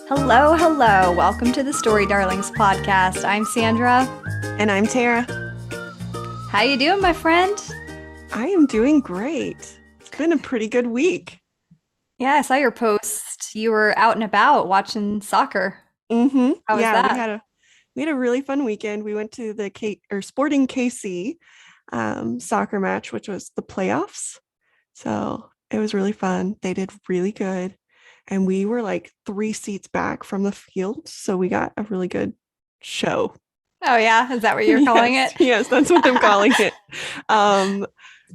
Hello, hello. Welcome to the Story Darlings podcast. I'm Sandra. And I'm Tara. How you doing, my friend? I am doing great. It's been a pretty good week. Yeah, I saw your post. You were out and about watching soccer. How was Yeah, we that? had a really fun weekend. We went to the Sporting KC soccer match, which was the playoffs. So it was really fun. They did really good. And we were like 3 seats back from the field. So we got a really good show. Oh yeah, is that what you're calling Yes, it? yes, that's what I'm calling it. Um,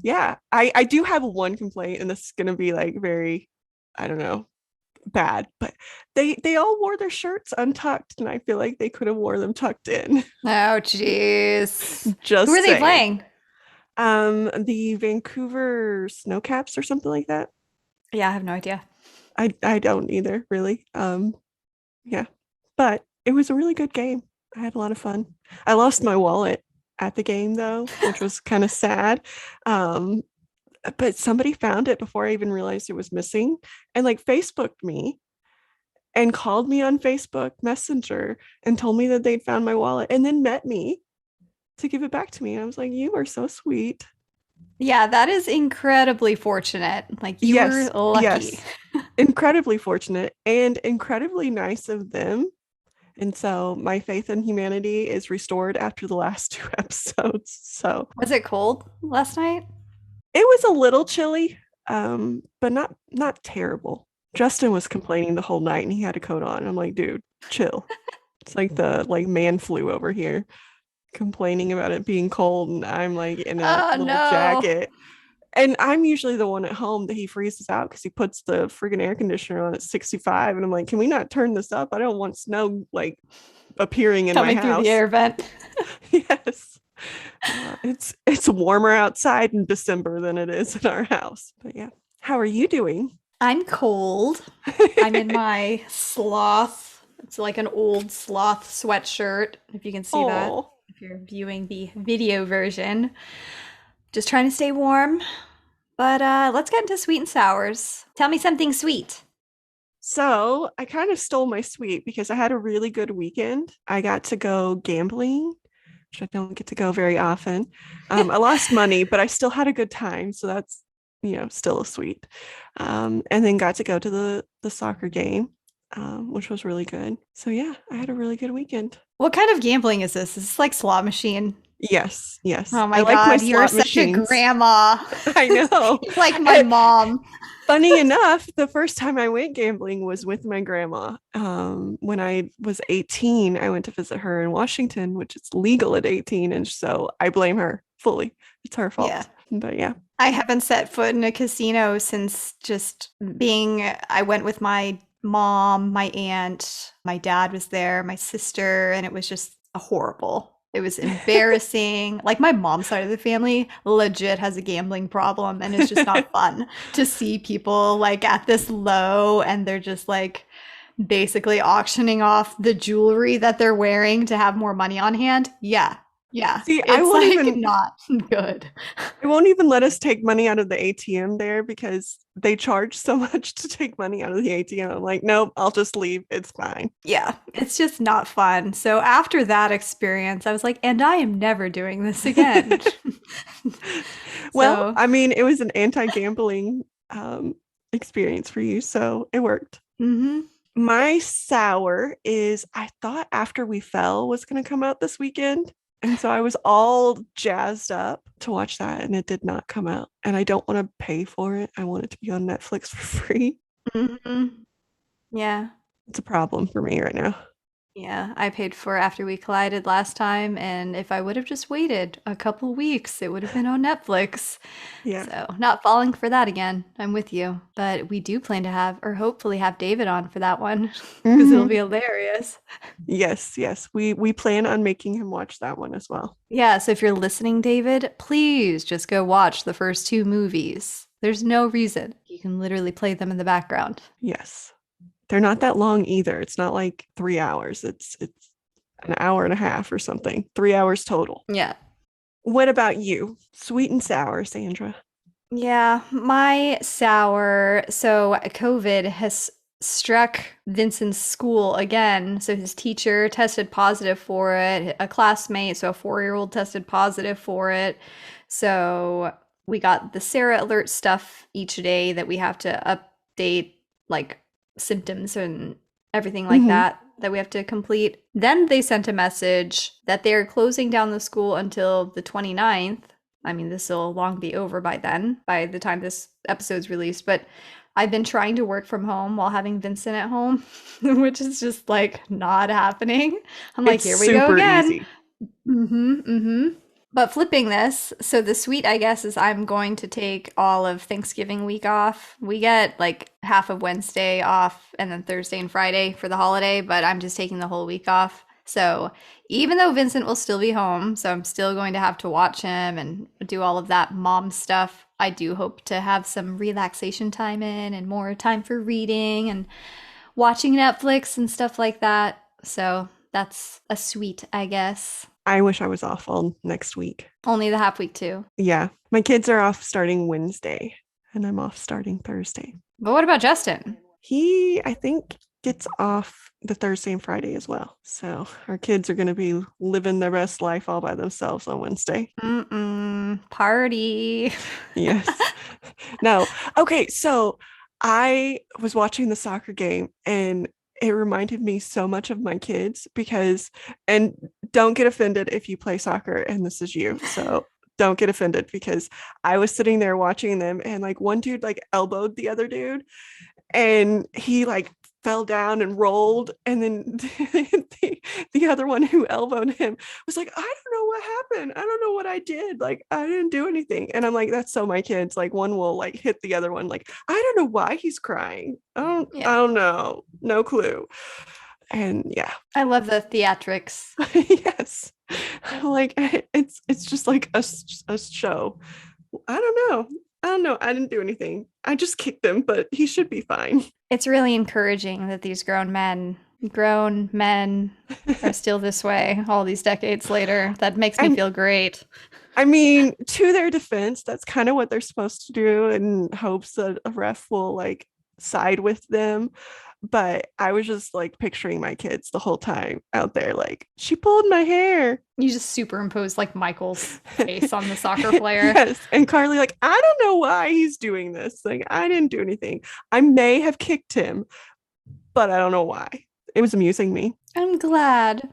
yeah, I do have one complaint, and this is gonna be like very, I don't know, bad, but they all wore their shirts untucked, and I feel like they could have wore them tucked in. Oh, jeez. Who Just are they saying. playing? The Vancouver Snowcaps or something like that. Yeah, I have no idea. I don't either, really. Yeah, but it was a really good game. I had a lot of fun. I lost my wallet at the game though, which was kind of sad. Um, but somebody found it before I even realized it was missing and like Facebooked me and called me on Facebook Messenger and told me that they'd found my wallet and then met me to give it back to me. I was like, you are so sweet. Yeah, that is incredibly fortunate. Like you were Yes, lucky. yes. Incredibly fortunate and incredibly nice of them. And so my faith in humanity is restored after the last two episodes. So Was it cold last night? it was a little chilly, but not terrible. Justin was complaining the whole night and he had a coat on. I'm like, dude, chill. It's like the like man flu over here, complaining about it being cold, and I'm like in a Oh little no. jacket. And I'm usually the one at home that he freezes out because he puts the friggin' air conditioner on at 65. And I'm like, can we not turn this up? I don't want snow like appearing in my Coming through the house. air vent. Yes. It's warmer outside in December than it is in our house. But yeah. How are you doing? I'm cold. I'm in my sloth. It's like an old sloth sweatshirt, if you can see that, Oh. if you're viewing the video version. Just trying to stay warm. But let's get into sweet and sours. Tell me something sweet. So I kind of stole my sweet because I had a really good weekend. I got to go gambling, which I don't get to go very often. I lost money, but I still had a good time. So that's, still a sweet. And then got to go to the soccer game, which was really good. So yeah, I had a really good weekend. What kind of gambling is this? Is this like slot machine? Yes, yes. Oh I my like my God, you're slot such a machines. grandma. I know. You're like my mom. Funny enough, the first time I went gambling was with my grandma. When I was 18, I went to visit her in Washington, which is legal at 18. And so I blame her fully. It's her Yeah. fault. But yeah. I haven't set foot in a casino since just I went with my mom, my aunt, my dad was there, my sister, and it was just horrible. It was embarrassing. Like my mom's side of the family legit has a gambling problem, and it's just not fun to see people like at this low and they're just like basically auctioning off the jewelry that they're wearing to have more money on hand. Yeah. Yeah. See, It's like not good. I won't even let us take money out of the ATM there because they charge so much to take money out of the ATM. I'm like, nope, I'll just leave. It's fine. Yeah, it's just not fun. So after that experience, I was like, and I am never doing this again. Well, So, I mean, it was an anti-gambling experience for you, so it worked. mhm. My sour is I thought After We Fell was going to come out this weekend. And so I was all jazzed up to watch that, and it did not come out. And I don't want to pay for it. I want it to be on Netflix for free. Mhm. Yeah. It's a problem for me right now. Yeah, I paid for After We Collided last time, and if I would have just waited a couple weeks, it would have been on Netflix. Yeah. So, not falling for that again. I'm with you. But we do plan to have, or hopefully have David on for that one, because it'll Hmm. be hilarious. Yes, yes. We plan on making him watch that one as well. Yeah, so if you're listening, David, please just go watch the first two movies. There's no reason. You can literally play them in the background. Yes. They're not that long either. It's not like 3 hours. It's an hour and a half or something. 3 hours total. Yeah. What about you? Sweet and sour, Sandra. Yeah, my sour. So COVID has struck Vincent's school again. So his teacher tested positive for it, a classmate, so a 4-year-old tested positive for it. So we got the Sarah alert stuff each day that we have to update, like symptoms and everything like Hmm. that we have to complete. Then they sent a message that they're closing down the school until the 29th. I mean, this will long be over by then, by the time this episode's released, but I've been trying to work from home while having Vincent at home, which is just like not happening. I'm like, It's here we go super again. easy. But flipping this, so the sweet, I guess, is I'm going to take all of Thanksgiving week off. We get like half of Wednesday off and then Thursday and Friday for the holiday, but I'm just taking the whole week off. So even though Vincent will still be home, so I'm still going to have to watch him and do all of that mom stuff, I do hope to have some relaxation time in and more time for reading and watching Netflix and stuff like that. So that's a sweet, I guess. I wish I was off all next week. Only the half week too. Yeah. My kids are off starting Wednesday and I'm off starting Thursday. But what about Justin? He, I think, gets off the Thursday and Friday as well. So our kids are going to be living their best life all by themselves on Wednesday. Mm-mm. Party. Yes. No. Okay. So I was watching the soccer game and it reminded me so much of my kids because, and don't get offended if you play soccer and this is you. So don't get offended because I was sitting there watching them and like one dude like elbowed the other dude and he like fell down and rolled and then the other one who elbowed him was like, I don't know what happened, I don't know what I did, like I didn't do anything. And I'm like, that's so my kids, like one will like hit the other one like, I don't know why he's crying, I Yeah. don't know, no clue. And yeah. I love the theatrics. Yes, like it's just like a show. I don't know. I didn't do anything. I just kicked him, but he should be fine. It's really encouraging that these grown men are still this way all these decades later. That makes me And feel great. I mean, to their defense, that's kind of what they're supposed to do in hopes that a ref will like side with them. But I was just like picturing my kids the whole time out there, like, she pulled my hair. You just superimpose like Michael's face on the soccer player. Yes. And Carly, like, I don't know why he's doing this. Like, I didn't do anything. I may have kicked him, but I don't know why. It was amusing me. I'm glad.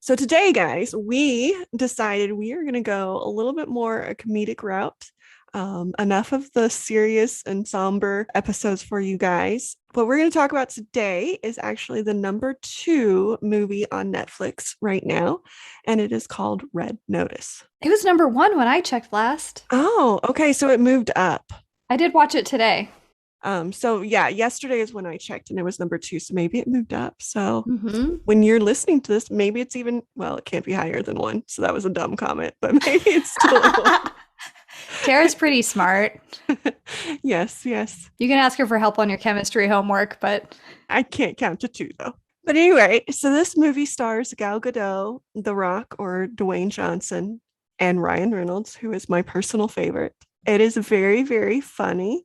So today, guys, we decided we are going to go a little bit more a comedic route. Enough of the serious and somber episodes for you guys. What we're going to talk about today is actually the number 2 movie on Netflix right now, and it is called Red Notice. It was number 1 when I checked last. Oh, okay. So it moved up. I did watch it today. So yeah, yesterday is when I checked and it was number 2. So maybe it moved up. So Mm-hmm. when you're listening to this, maybe it's even, well, it can't be higher than 1. So that was a dumb comment, but maybe it's still Tara's pretty smart. Yes, yes. You can ask her for help on your chemistry homework, but I can't count to 2 though. But anyway, so this movie stars Gal Gadot, The Rock or Dwayne Johnson, and Ryan Reynolds, who is my personal favorite. It is very, very funny.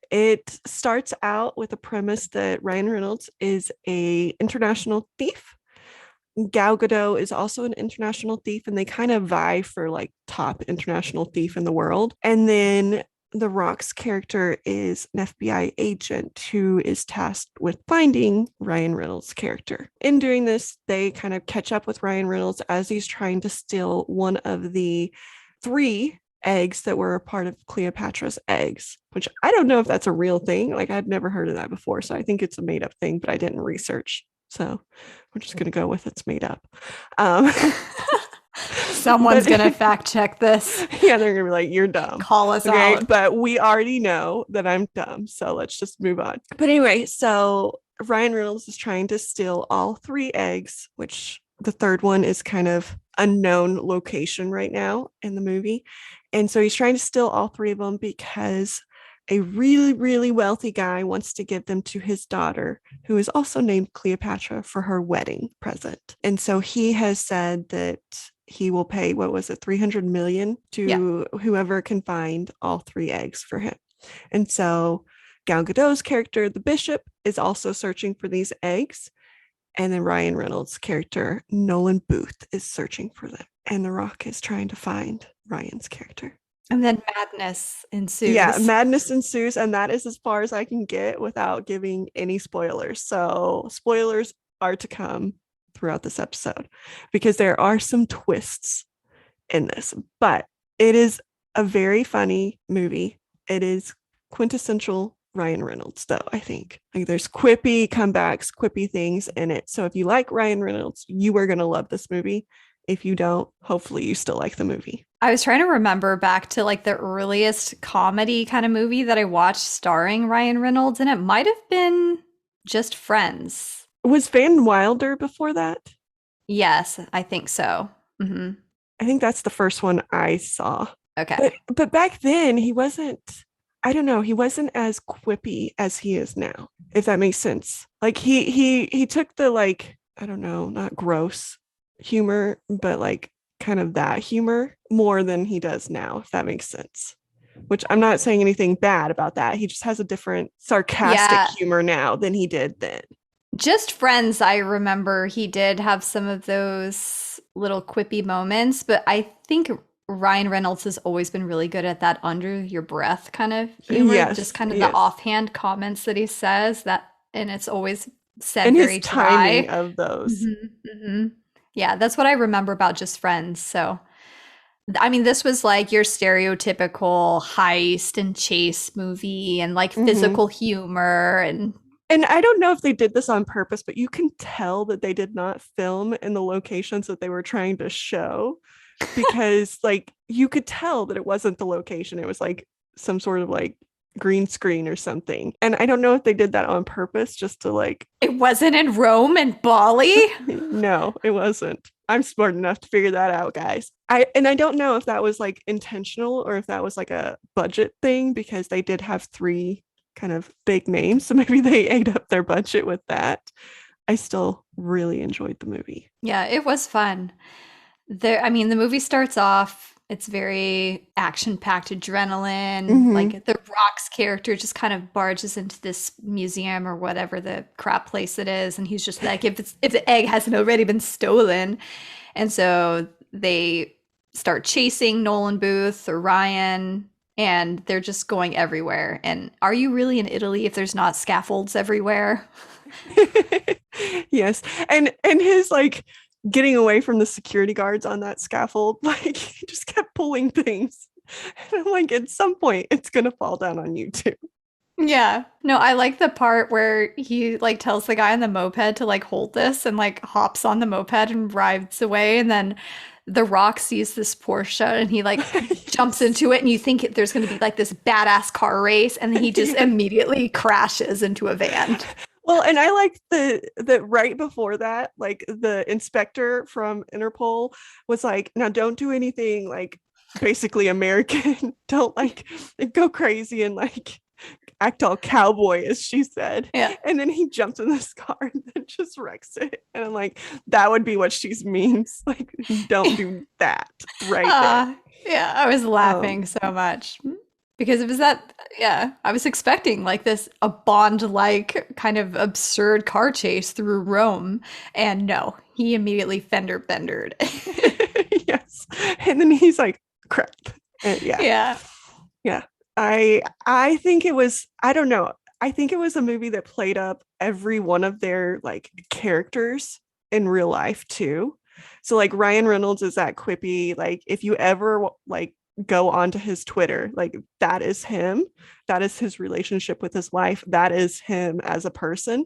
It starts out with a premise that Ryan Reynolds is a international thief. Gal Gadot is also an international thief, and they kind of vie for like top international thief in the world. And then The Rock's character is an FBI agent who is tasked with finding Ryan Reynolds' character. In doing this, they kind of catch up with Ryan Reynolds as he's trying to steal one of the 3 eggs that were a part of Cleopatra's eggs, which I don't know if that's a real thing. Like I'd never heard of that before. So I think it's a made up thing, but I didn't research. So we're just going to go with it's made up. someone's going to fact check this. Yeah, they're going to be like, you're dumb. Call us Okay. out. But we already know that I'm dumb. So let's just move on. But anyway, so Ryan Reynolds is trying to steal all 3 eggs, which the third one is kind of unknown location right now in the movie. And so he's trying to steal all 3 of them because a really, really wealthy guy wants to give them to his daughter, who is also named Cleopatra, for her wedding present. And so he has said that he will pay, what was it, 300 million to whoever can find all 3 eggs for him. And so Gal Gadot's character, the bishop, is also searching for these eggs. And then Ryan Reynolds' character, Nolan Booth, is searching for them. And The Rock is trying to find Ryan's character. And then madness Yeah, ensues. madness ensues, and that is as far as I can get without giving any spoilers. So, spoilers are to come throughout this episode because there are some twists in this, but it is a very funny movie. It is quintessential Ryan Reynolds, though, I think. Like there's quippy comebacks, quippy things in it. So if you like Ryan Reynolds, you are going to love this movie. If you don't, hopefully you still like the movie. I was trying to remember back to like the earliest comedy kind of movie that I watched starring Ryan Reynolds, and it might have been just Friends. Was Van Wilder before that? Yes, I think so. Hmm. I think that's the first one I saw. But Okay. but back then he wasn't, I don't know, he wasn't as quippy as he is now, if that makes sense. Like he took the like, I don't know, not gross humor, but like kind of that humor more than he does now, if that makes sense. Which I'm not saying anything bad about that. He just has a different sarcastic Yeah, humor now than he did then. just Friends, I remember he did have some of those little quippy moments, but I think Ryan Reynolds has always been really good at that under your breath kind of humor, just Yes, kind of the yes. offhand comments that he says that, and it's always said And his very timing dry. of those. Hmm. Hmm. Yeah, that's what I remember about Just Friends. So, I mean, this was like your stereotypical heist and chase movie and like Mm-hmm. physical humor and And I don't know if they did this on purpose, but you can tell that they did not film in the locations that they were trying to show because like you could tell that it wasn't the location. It was like some sort of like green screen or something. And I don't know if they did that on purpose just to like it wasn't in Rome and Bali. no, it wasn't. I'm smart enough to figure that out, guys. I don't know if that was like intentional or if that was like a budget thing because they did have three kind of big names. So maybe they ate up their budget with that. I still really enjoyed the movie. Yeah, it was fun. There, I mean, the movie starts off, it's very action-packed adrenaline. Mm-hmm. Like the Rock's character just kind of barges into this museum or whatever the crap place it is, and he's just like, if the egg hasn't already been stolen. And so they start chasing Nolan Booth or Ryan, and they're just going everywhere. And are you really in Italy if there's not scaffolds everywhere? Yes. And his like getting away from the security guards on that scaffold, like he just kept pulling things. And I'm like, at some point it's gonna fall down on you too. Yeah. No, I like the part where he like tells the guy on the moped to like hold this and like hops on the moped and rides away, and then the Rock sees this Porsche and he like jumps Yes. into it, and you think there's going to be like this badass car race, and then he just Yes. immediately crashes into a van. Well, and I like the right before that, like the inspector from Interpol was like, now don't do anything like basically American. Don't like go crazy and like act all cowboy, as she said. Yeah. And then he jumps in this car and then just wrecks it. And I'm like, that would be what she means. Like, don't do that right there. Yeah, I was Um, laughing so much because it was that, yeah, I was expecting like this a Bond-like kind of absurd car chase through Rome, and no, he immediately fender bendered. yes. And then he's like, crap. And yeah. Yeah. Yeah. I think it was, I don't know. I think it was a movie that played up every one of their like characters in real life too. So like Ryan Reynolds is that quippy, like if you ever like go onto his Twitter, like that is him. That is his relationship with his wife. That is him as a person.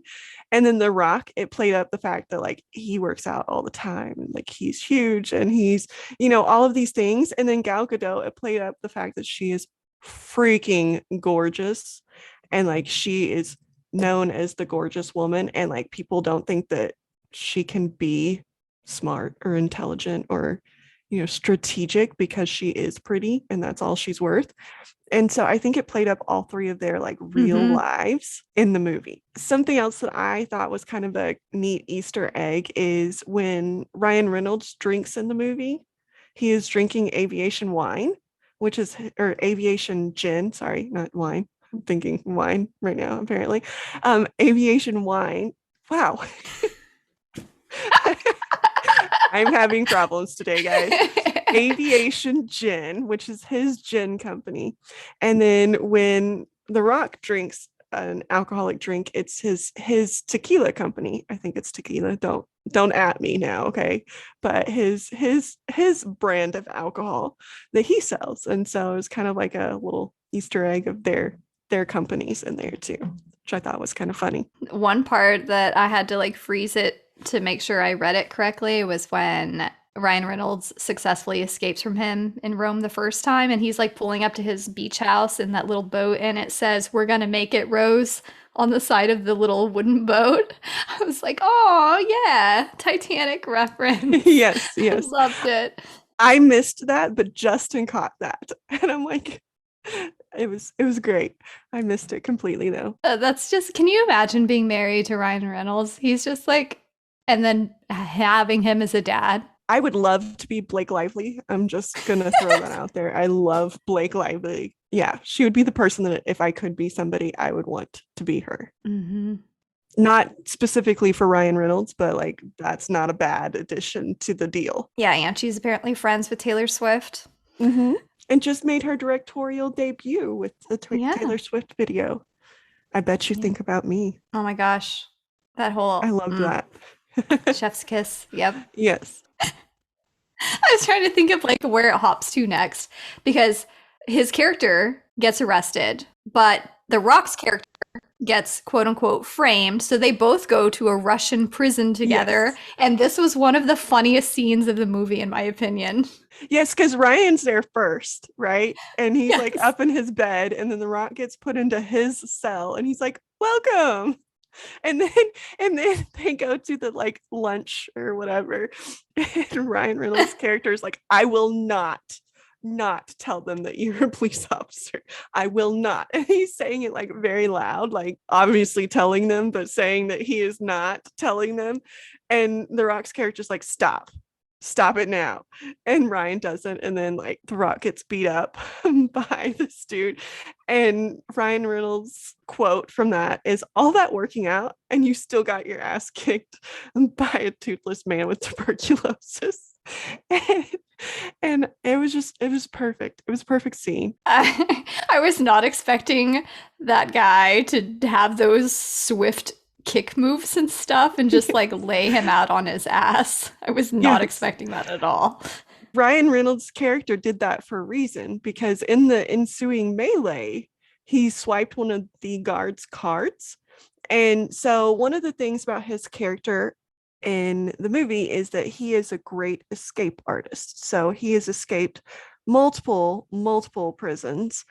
And then The Rock, it played up the fact that like he works out all the time and like he's huge and he's, all of these things. And then Gal Gadot, it played up the fact that she is freaking gorgeous and like she is known as the gorgeous woman and like people don't think that she can be smart or intelligent or strategic because she is pretty and that's all she's worth. And so I think it played up all three of their like real Hmm. lives in the movie. Something else that I thought was kind of a neat Easter egg is when Ryan Reynolds drinks in the movie, he is drinking aviation wine, which is, or aviation gin, sorry, not wine. I'm thinking wine right now, apparently. Aviation wine. Wow. I'm having problems today, guys. Aviation Gin, which is his gin company. And then when The Rock drinks an alcoholic drink, it's his tequila company. I think it's tequila. Don't at me now, okay? But his brand of alcohol that he sells. And so it's kind of like a little Easter egg of their companies in there too, which I thought was kind of funny. One part that I had to like freeze it to make sure I read it correctly was when Ryan Reynolds successfully escapes from him in Rome the first time, and he's like pulling up to his beach house in that little boat, and it says, "We're gonna make it, Rose," on the side of the little wooden boat. I was like, oh, yeah, Titanic reference. Yes, I yes. loved it. I missed that, but Justin caught that. And I'm like, it was great. I missed it completely though. That's just, can you imagine being married to Ryan Reynolds? He's just like, and then having him as a dad. I would love to be Blake Lively. I'm just gonna throw that out there. I love Blake Lively. Yeah, she would be the person that if I could be somebody, I would want to be her. Hmm. Not specifically for Ryan Reynolds, but like that's not a bad addition to the deal. Yeah, and she's apparently friends with Taylor Swift. Mm-hmm. And just made her directorial debut with the Yeah. Taylor Swift video. I bet you Yeah. think about me. Oh my gosh. That I whole loved that. chef's kiss. Yep. Yes. I was trying to think of like where it hops to next because his character gets arrested, but The Rock's character gets quote unquote framed. So they both go to a Russian prison together. Yes. And this was one of the funniest scenes of the movie, in my opinion. Yes, because Ryan's there first, right? And he's like Yes. up in his bed, and then the Rock gets put into his cell, and he's like, "Welcome." And then and then they go to the like lunch or whatever. And Ryan Reynolds' character is like, "I will not tell them that you're a police officer. I will not." And he's saying it like very loud, like obviously telling them, but saying that he is not telling them. And The Rock's character's like, stop it now. And Ryan doesn't. And then like The Rock gets beat up by this dude. And Ryan Reynolds' quote from that is, "All that working out and you still got your ass kicked by a toothless man with tuberculosis." and, and it was perfect. It was a perfect scene. I was not expecting that guy to have those swift kick moves and stuff and just like lay him out on his ass. I was not Yes. expecting that at all. Ryan Reynolds' character did that for a reason, because in the ensuing melee, he swiped one of the guards' cards. And so, one of the things about his character in the movie is that he is a great escape artist. So, he has escaped multiple prisons.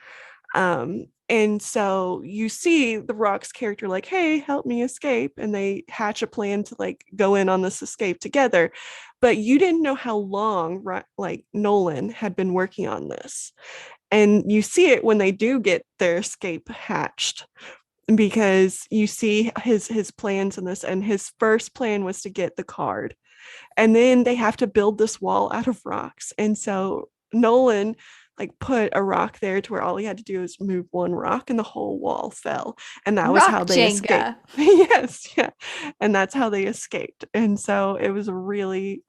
And so you see the Rock's character like, "Hey, help me escape," and they hatch a plan to like go in on this escape together. But you didn't know how long like Nolan had been working on this, and you see it when they do get their escape hatched, because you see his plans in this, and his first plan was to get the card, and then they have to build this wall out of rocks. And so Nolan like put a rock there to where all he had to do is move one rock and the whole wall fell. And that was how Rock they escaped. Jenga. Yes, yeah. And that's how they escaped. And so it was really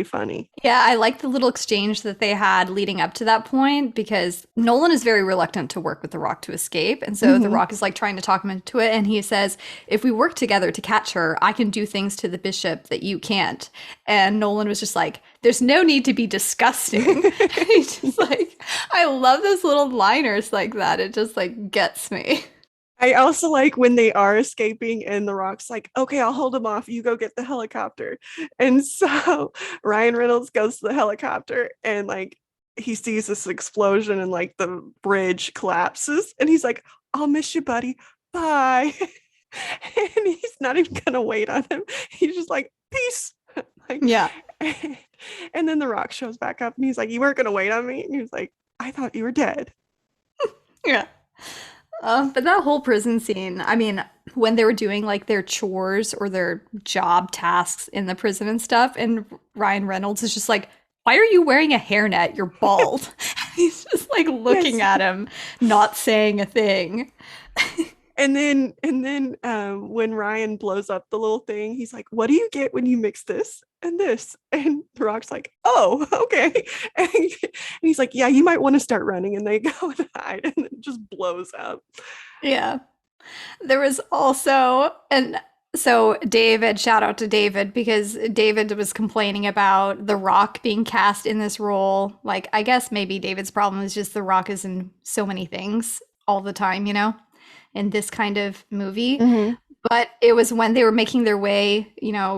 funny. Yeah, I like the little exchange that they had leading up to that point because Nolan is very reluctant to work with The Rock to escape. And so The Mm-hmm. Rock is like trying to talk him into it. And he says, "If we work together to catch her, I can do things to the bishop that you can't." And Nolan was just like, "There's no need to be disgusting." He's just like, I love those little liners like that. It just like gets me. I also like when they are escaping and the Rock's like, "Okay, I'll hold him off. You go get the helicopter." And so Ryan Reynolds goes to the helicopter, and like he sees this explosion and like the bridge collapses, and he's like, "I'll miss you, buddy. Bye." And he's not even gonna wait on him. He's just like, "Peace." Like, Yeah. and then the Rock shows back up and he's like, "You weren't gonna wait on me?" And he was like, "I thought you were dead." Yeah. But that whole prison scene, I mean, when they were doing like their chores or their job tasks in the prison and stuff, and Ryan Reynolds is just like, why are you wearing a hairnet? You're bald. He's just like looking Yes. at him, not saying a thing. And then when Ryan blows up the little thing, he's like, "What do you get when you mix this and this?" And The Rock's like, "Oh, okay." And he's like, "Yeah, you might want to start running." And they go and hide, and it just blows up. Yeah. There was also, and so David, shout out to David, because David was complaining about The Rock being cast in this role. Like, I guess maybe David's problem is just The Rock is in so many things all the time, in this kind of movie. Hmm. But it was when they were making their way,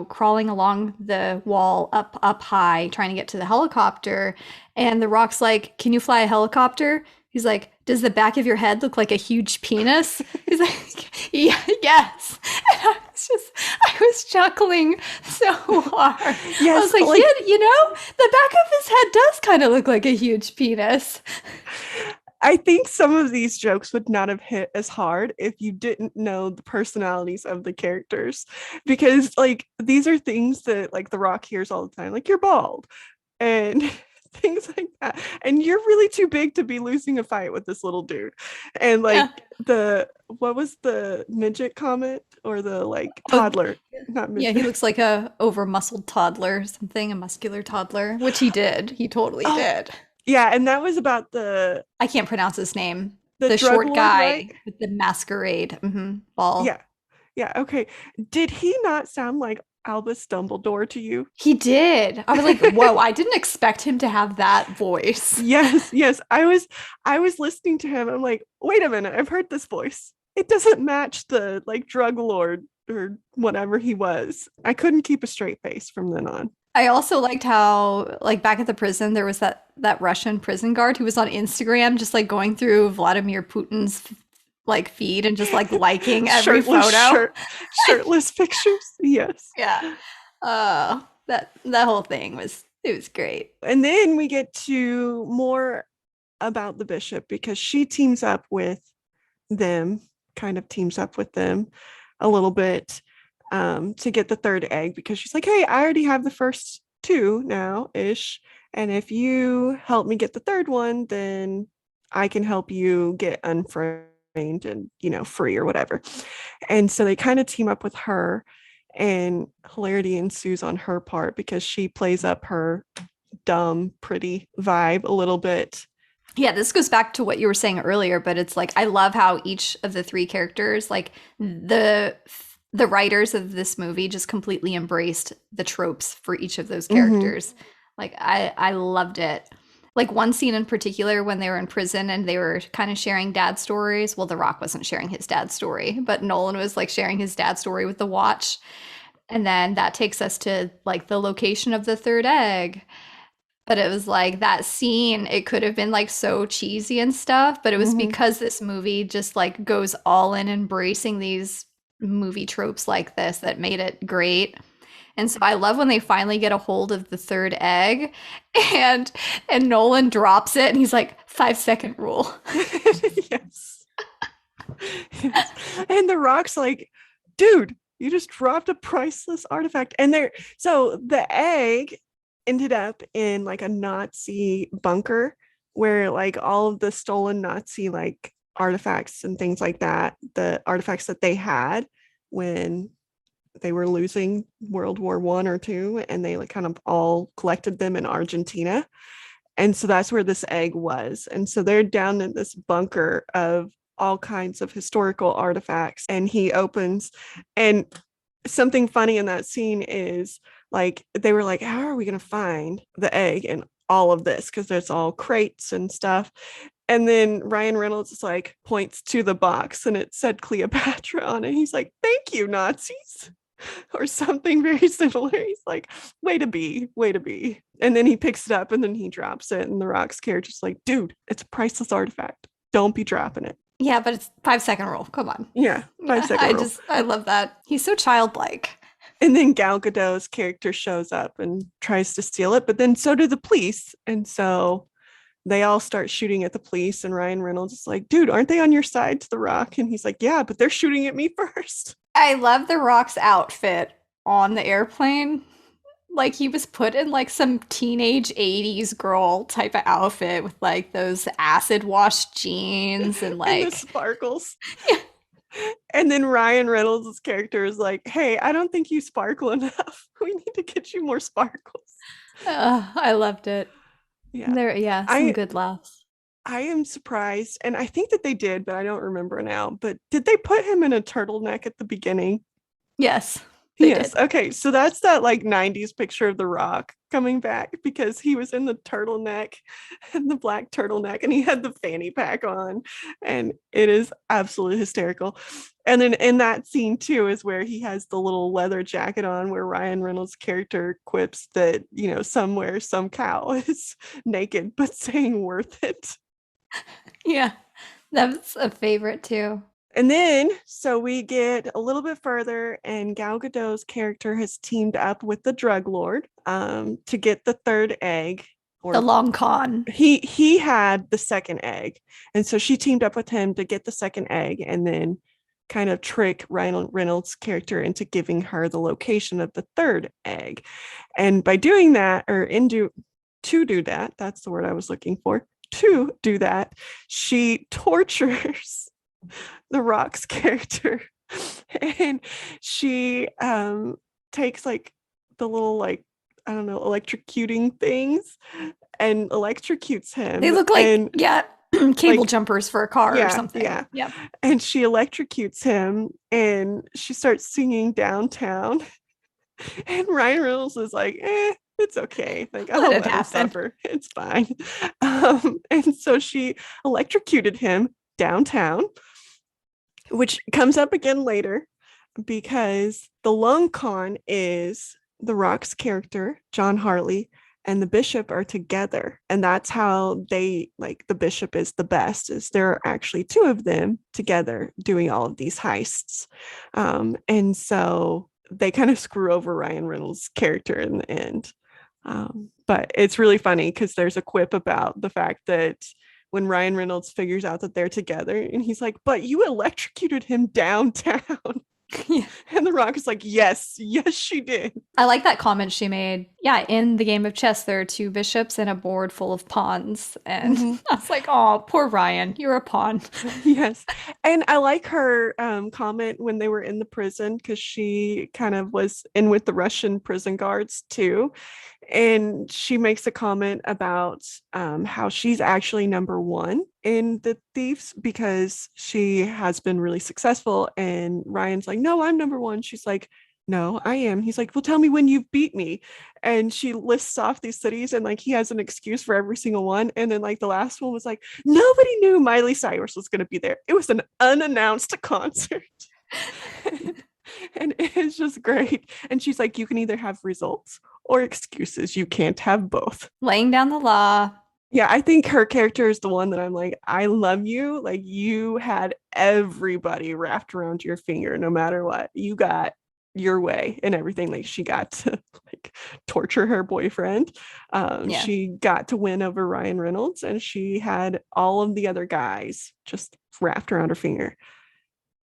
crawling along the wall up high, trying to get to the helicopter. And The Rock's like, "Can you fly a helicopter?" He's like, "Does the back of your head look like a huge penis?" He's like, "Yeah, yes." And I was chuckling so hard. I Yes, was like, like "Yeah, the back of his head does kind of look like a huge penis." I think some of these jokes would not have hit as hard if you didn't know the personalities of the characters, because like these are things that like The Rock hears all the time, like, "You're bald," and things like that, and "You're really too big to be losing a fight with this little dude," and like Yeah. the what was the midget comment, or the like Oh, toddler, not yeah, he midget. looks like a over-muscled toddler or something, a muscular toddler, which he did. He totally Oh, did. yeah, and that was about I can't pronounce his name. the The drug short lord, right? guy with the masquerade ball. Yeah. Yeah, okay. Did he not sound like Albus Dumbledore to you? He did. I was like, whoa, I didn't expect him to have that voice. Yes, yes. I was listening to him. I'm like, "Wait a minute, I've heard this voice. It doesn't match the like drug lord or whatever he was." I couldn't keep a straight face from then on. I also liked how, like, back at the prison, there was that Russian prison guard who was on Instagram, just like going through Vladimir Putin's like feed and just like liking every Shirtless photo. shirtless pictures. Yes. Yeah. That whole thing was great. And then we get to more about the bishop, because she teams up with them, kind of teams up with them a little bit, to get the third egg, because she's like, "Hey, I already have the first two now ish. And if you help me get the third one, then I can help you get unframed and, free or whatever." And so they kind of team up with her, and hilarity ensues on her part because she plays up her dumb, pretty vibe a little bit. Yeah, this goes back to what you were saying earlier, but it's like I love how each of the three characters, like the writers of this movie just completely embraced the tropes for each of those Mm-hmm. characters. Like I loved it. Like one scene in particular when they were in prison and they were kind of sharing dad stories. Well, The Rock wasn't sharing his dad's story, but Nolan was like sharing his dad's story with the watch. And then that takes us to like the location of the third egg. But it was like that scene, it could have been like so cheesy and stuff, but it was Mm-hmm. because this movie just like goes all in embracing these movie tropes like this that made it great. And so I love when they finally get a hold of the third egg and Nolan drops it and he's like 5 second rule. Yes. Yes. And The Rock's like, "Dude, you just dropped a priceless artifact." And so the egg ended up in like a Nazi bunker, where like all of the stolen Nazi like artifacts and things like that, the artifacts that they had when they were losing World War I or two, and they like kind of all collected them in Argentina. And so that's where this egg was. And so they're down in this bunker of all kinds of historical artifacts. And he opens, and something funny in that scene is like, they were like, "How are we going to find the egg and all of this?" Because there's all crates and stuff. And then Ryan Reynolds is like, points to the box, and it said Cleopatra on it. He's like, "Thank you, Nazis." Or something very similar. He's like, "Way to be, way to be." And then he picks it up and then he drops it. And The Rock's character's like, "Dude, it's a priceless artifact. Don't be dropping it." Yeah, but it's 5 second rule. Come on. Yeah, five Yeah, second rule. I love that. He's so childlike. And then Gal Gadot's character shows up and tries to steal it, but then so do the police. And so they all start shooting at the police. And Ryan Reynolds is like, "Dude, aren't they on your side?" To The Rock. And he's like, "Yeah, but they're shooting at me first." I love The Rock's outfit on the airplane. Like he was put in like some teenage 80s girl type of outfit with like those acid wash jeans and And the like sparkles. yeah. And then Ryan Reynolds' character is like, hey, I don't think you sparkle enough. We need to get you more sparkles. I loved it. Yeah. There, yeah, some I good laughs. I am surprised, and I think that they did, but I don't remember now. But did they put him in a turtleneck at the beginning? Yes, they Yes. did. Okay. So that's that like 90s picture of The Rock coming back because he was in the turtleneck and the black turtleneck and he had the fanny pack on. And it is absolutely hysterical. And then in that scene too is where he has the little leather jacket on where Ryan Reynolds' character quips that, somewhere some cow is naked, but saying worth it. Yeah, that's a favorite too. And then, so we get a little bit further, and Gal Gadot's character has teamed up with the drug lord to get the third egg. The Or long con. he had the second egg, and so she teamed up with him to get the second egg, and then kind of trick Ryan Reynolds' character into giving her the location of the third egg. And by doing that, or into to do that, that's the word I was looking for. To do that, she tortures the Rock's character, and she takes like the little like I don't know electrocuting things and electrocutes They him look like, and yeah, cable like jumpers for a car or yeah something. yeah Yep. and she electrocutes him and she starts singing downtown and Ryan Reynolds is like it's okay, like Let I'll it let him happen. suffer, it's fine. And so she electrocuted him downtown, which comes up again later because the lung con is the Rock's character, John Hartley, and the bishop are together. And that's how they like the bishop is the best, is there are actually two of them together doing all of these heists. And so they kind of screw over Ryan Reynolds' character in the end. But it's really funny because there's a quip about the fact that when Ryan Reynolds figures out that they're together and he's like, but you electrocuted him downtown. Yeah. And The Rock is like, yes, yes, she did. I like that comment she made. Yeah, in the game of chess, there are two bishops and a board full of pawns. And Mm-hmm. I was like, oh, poor Ryan, you're a pawn. Yes. And I like her comment when they were in the prison because she kind of was in with the Russian prison guards too. And she makes a comment about how she's actually number one in the thieves because she has been really successful. And Ryan's like, no, I'm number one. She's like, no, I am. He's like, well, tell me when you've beat me. And she lists off these cities and like he has an excuse for every single one. And then like the last one was like, nobody knew Miley Cyrus was going to be there. It was an unannounced concert. And it's just great. And she's like, you can either have results or excuses. You can't have both. Laying down the law. Yeah, I think her character is the one that I'm like, I love you. Like, you had everybody wrapped around your finger no matter what. You got your way and everything. Like, she got to like torture her boyfriend. Yeah. She got to win over Ryan Reynolds, and she had all of the other guys just wrapped around her finger.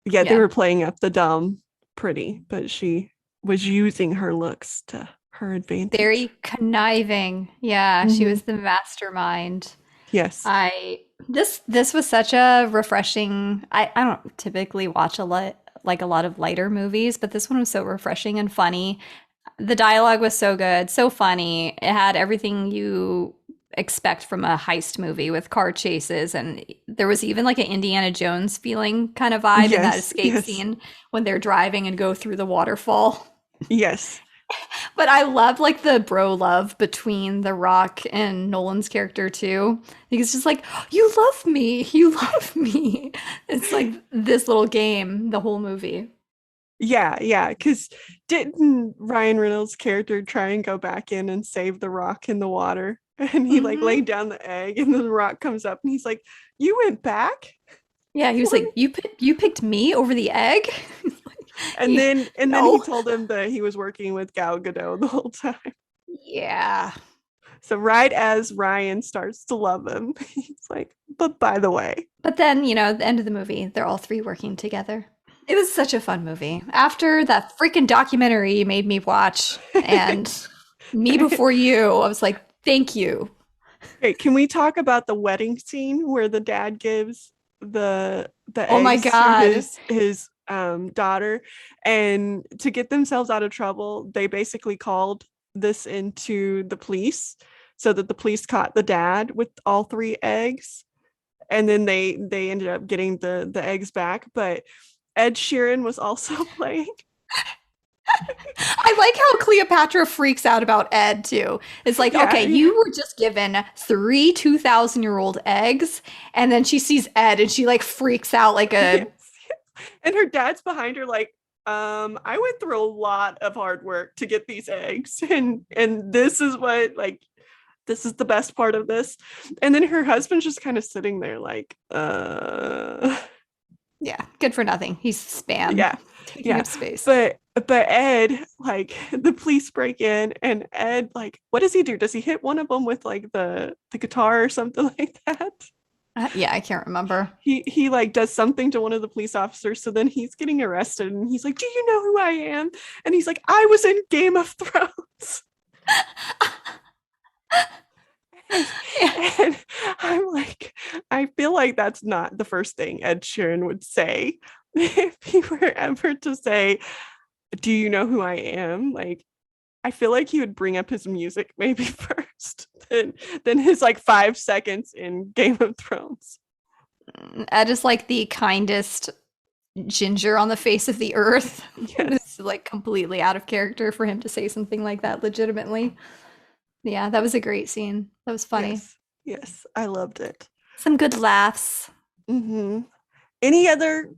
Yeah, they Yeah. were playing up the dumb pretty, but she was using her looks to her advantage. Very conniving. Yeah, she Mm-hmm. was the mastermind. Yes. I this was such a refreshing. I don't typically watch a lot of lighter movies, but this one was so refreshing and funny. The dialogue was so good, so funny. It had everything you expect from a heist movie with car chases, and there was even like an Indiana Jones feeling kind of vibe in that Yes. escape Yes. scene when they're driving and go through the waterfall. Yes. But I love like the bro love between The Rock and Nolan's character too. He's just like, "You love me, you love me." It's like this little game, the whole movie. Yeah, yeah. Because didn't Ryan Reynolds' character try and go back in and save the rock in the water? And he like Hmm. laid down the egg, and then the rock comes up, and he's like, "You went back Yeah, he was for me?" like, you picked me over the egg." And Yeah, then he no. told him that he was working with Gal Gadot the whole time. Yeah. So right as Ryan starts to love him, he's like, "But by the way." But then, at the end of the movie, they're all three working together. It was such a fun movie. After that freaking documentary you made me watch, and Me before you. I was like, thank you. Okay, can we talk about the wedding scene where the dad gives the Oh my eggs to God. his daughter, and to get themselves out of trouble, they basically called this into the police so that the police caught the dad with all three eggs, and then they ended up getting the eggs back. But Ed Sheeran was also playing. I like how Cleopatra freaks out about Ed too. It's like, Yeah, okay, yeah. you were just given three 2,000-year-old eggs, and then she sees Ed and she like freaks out like Yes, a yes. And her dad's behind her like, I went through a lot of hard work to get these eggs, and this is what, like, this is the best part of this. And then her husband's just kind of sitting there like, yeah, good for nothing. He's spam yeah, taking yeah. up space. But Ed, like, the police break in, and Ed, like, what does he do? Does he hit one of them with like the guitar or something like that? Yeah, I can't remember. He like does something to one of the police officers, so then he's getting arrested, and he's like, do you know who I am? And he's like, I was in Game of Thrones. and, Yeah. and I'm like, I feel like that's not the first thing Ed Sheeran would say if he were ever to say, do you know who I am? Like, I feel like he would bring up his music maybe first, than his like 5 seconds in Game of Thrones. Ed is like the kindest ginger on the face of the earth. Yes, It's like completely out of character for him to say something like that legitimately. Yeah, that was a great scene. That was funny. yes, yes, I loved it. Some good laughs. Hmm. Any other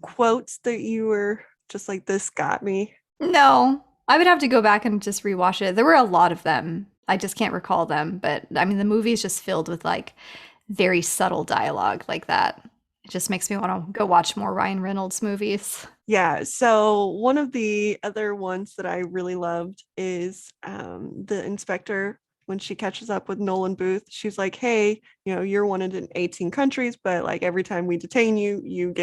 quotes that you were just like, this got me? No, I would have to go back and just rewatch it. There were a lot of them. I just can't recall them, but I mean, the movie is just filled with like very subtle dialogue like that. It just makes me want to go watch more Ryan Reynolds movies. Yeah, so one of the other ones that I really loved is the inspector when she catches up with Nolan Booth. She's like, hey, you're wanted in 18 countries, but like every time we detain you, you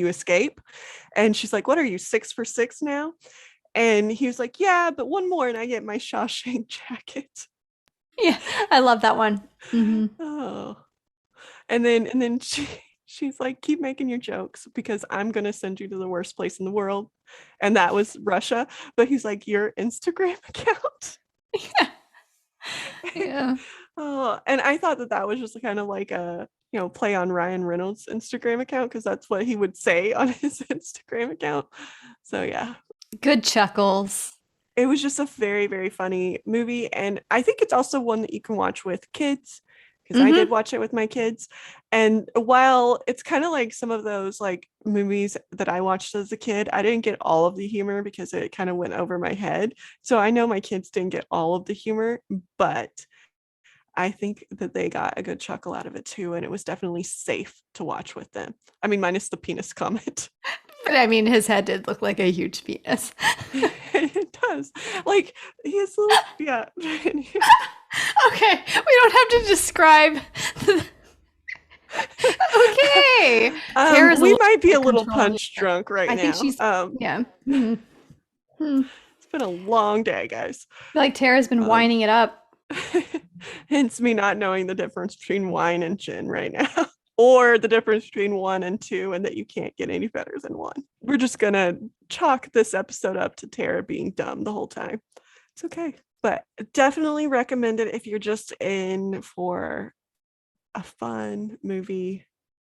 escape. And she's like, what are you, 6 for 6 now? And he was like, yeah, but one more and I get my Shawshank jacket. Yeah, I love that one. Hmm. Oh. And then she's like, keep making your jokes because I'm gonna send you to the worst place in the world. And that was Russia. But he's like, your Instagram account. and, Yeah. oh, and I thought that that was just kind of like a play on Ryan Reynolds' Instagram account, because that's what he would say on his Instagram account. So yeah, Good chuckles. it was just a very, very funny movie. And I think it's also one that you can watch with kids, because I did Hmm. watch it with my kids. And while it's kind of like some of those like movies that I watched as a kid, I didn't get all of the humor because it kind of went over my head. So I know my kids didn't get all of the humor, but I think that they got a good chuckle out of it too. And it was definitely safe to watch with them. I mean, minus the penis comment. But I mean, his head did look like a huge penis. It does. Like, he's little, yeah. Okay, we don't have to describe. The... Okay, Tara's a We little might be out a of little control over punch here. drunk right I think now. she's yeah. Mhm. Hmm. It's been a long day, guys. I feel like Tara's been Um, winding it up. hence me not knowing the difference between wine and gin right now, or the difference between one and two, and that you can't get any better than one. We're just gonna chalk this episode up to Tara being dumb the whole time. It's okay, but definitely recommend it if you're just in for a fun movie.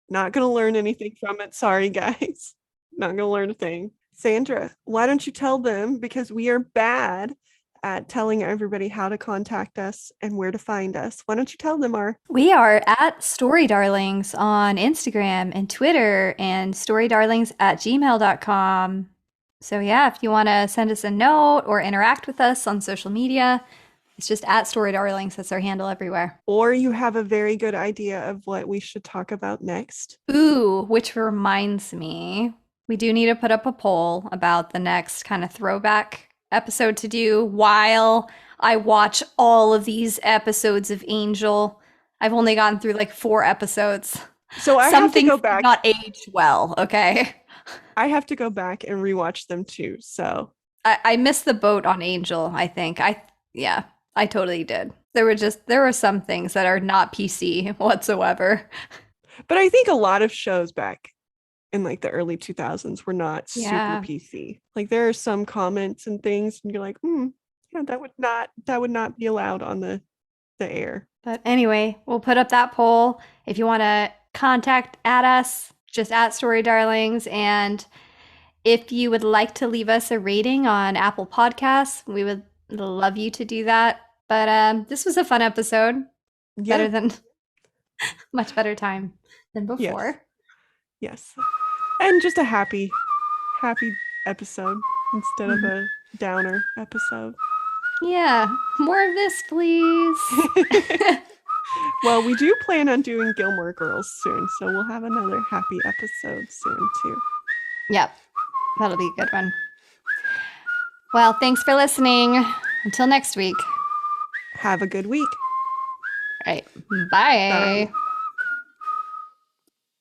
Not gonna learn anything from it. Sorry, guys. Not gonna learn a thing. Sandra, why don't you tell them, because we are bad at telling everybody how to contact us and where to find us. Why don't you tell them our We are at Story Darlings on Instagram and Twitter and storydarlings@gmail.com. So, yeah, if you want to send us a note or interact with us on social media, it's just at Story Darlings. That's our handle everywhere. or you have a very good idea of what we should talk about next? Ooh, which reminds me, we do need to put up a poll about the next kind of throwback episode to do while I watch all of these episodes of Angel. I've only gotten through like 4 episodes. So I Some have to things go did back. not age well, okay? I have to go back and rewatch them too. So I missed the boat on Angel, I think. Yeah, I totally did. There were some things that are not PC whatsoever. But I think a lot of shows back in like the early 2000s were not super Yeah. PC. Like there are some comments and things, and you're like, yeah, that would not be allowed on the air. But anyway, we'll put up that poll. If you want to contact at us, just at Story Darlings. And if you would like to leave us a rating on Apple Podcasts, we would love you to do that. But this was a fun episode. Yeah. Better than much better time than Yes. before. Yes. And just a happy episode instead of Mhm. a downer episode. Yeah, more of this, please. Well, we do plan on doing Gilmore Girls soon, so we'll have another happy episode soon too. Yep, that'll be a good one. Well, thanks for listening. Until next week. Have a good week. All right, bye. Bye.